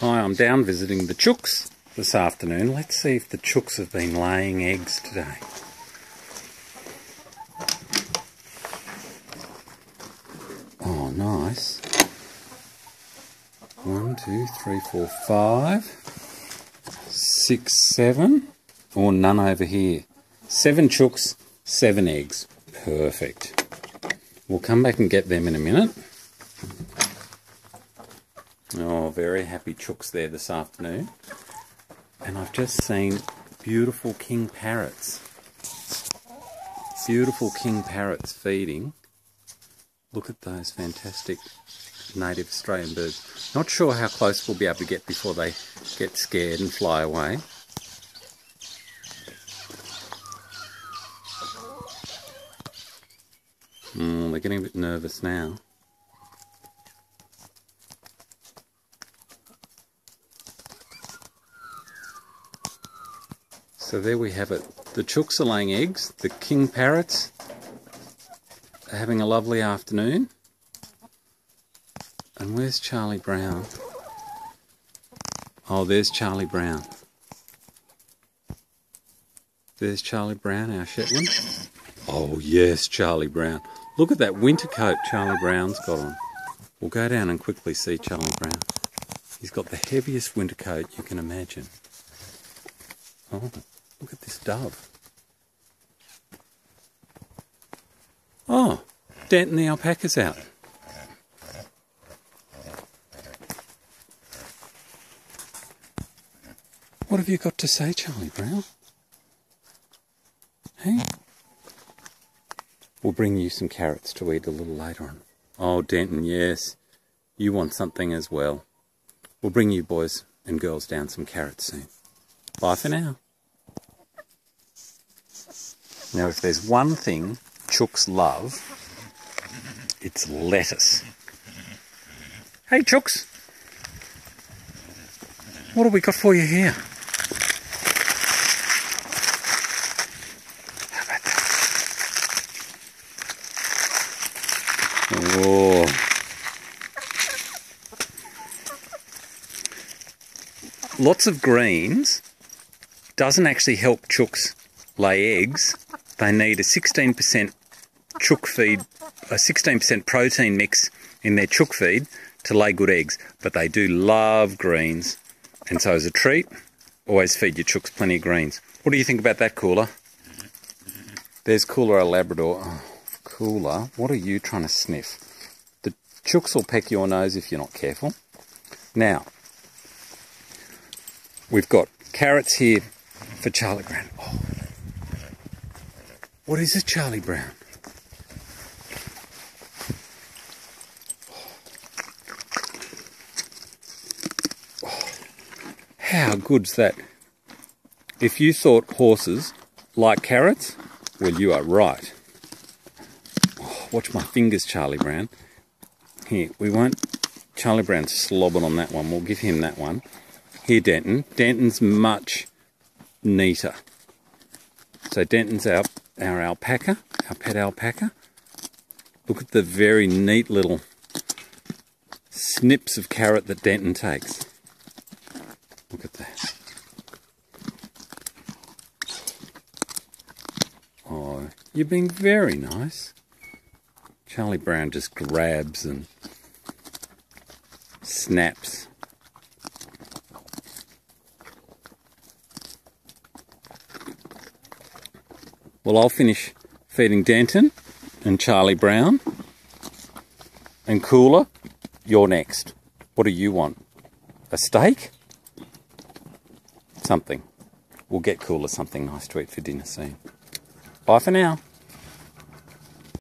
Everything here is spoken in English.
Hi, I'm down visiting the chooks this afternoon. Let's see if the chooks have been laying eggs today. Oh, nice. 1, 2, 3, 4, 5, 6, 7. Oh, none over here. 7 chooks, 7 eggs. Perfect. We'll come back and get them in a minute. Oh, very happy chooks there this afternoon. And I've just seen beautiful king parrots. Beautiful king parrots feeding. Look at those fantastic native Australian birds. Not sure how close we'll be able to get before they get scared and fly away. They're getting a bit nervous now. So there we have it. The chooks are laying eggs. The king parrots are having a lovely afternoon. And where's Charlie Brown? Oh, there's Charlie Brown. There's Charlie Brown, our Shetland. Oh yes, Charlie Brown. Look at that winter coat Charlie Brown's got on. We'll go down and quickly see Charlie Brown. He's got the heaviest winter coat you can imagine. Oh, look at this dove. Oh, Danton the alpaca's out. What have you got to say, Charlie Brown? Hey? We'll bring you some carrots to eat a little later on. Oh, Danton, yes. You want something as well. We'll bring you boys and girls down some carrots soon. Bye for now. Now, if there's one thing chooks love, it's lettuce. Hey, chooks. What have we got for you here? Oh. Lots of greens doesn't actually help chooks lay eggs. They need a 16% chook feed, a 16% protein mix in their chook feed to lay good eggs. But they do love greens. And so as a treat, always feed your chooks plenty of greens. What do you think about that, Cooler? There's Cooler, our Labrador. Oh, Cooler, what are you trying to sniff? The chooks will peck your nose if you're not careful. Now, we've got carrots here for Charlie Brown. Oh. What is it, Charlie Brown? Oh. How good's that? If you thought horses like carrots, well, you are right. Oh, watch my fingers, Charlie Brown. Here, we won't... Charlie Brown's slobbing on that one. We'll give him that one. Here, Danton. Danton's much neater. So Danton's our alpaca, our pet alpaca. Look at the very neat little snips of carrot that Danton takes. Look at that. Oh, you're being very nice. Charlie Brown just grabs and snaps. Well, I'll finish feeding Danton and Charlie Brown. And Cooler, you're next. What do you want? A steak? Something. We'll get Cooler something nice to eat for dinner soon. Bye for now.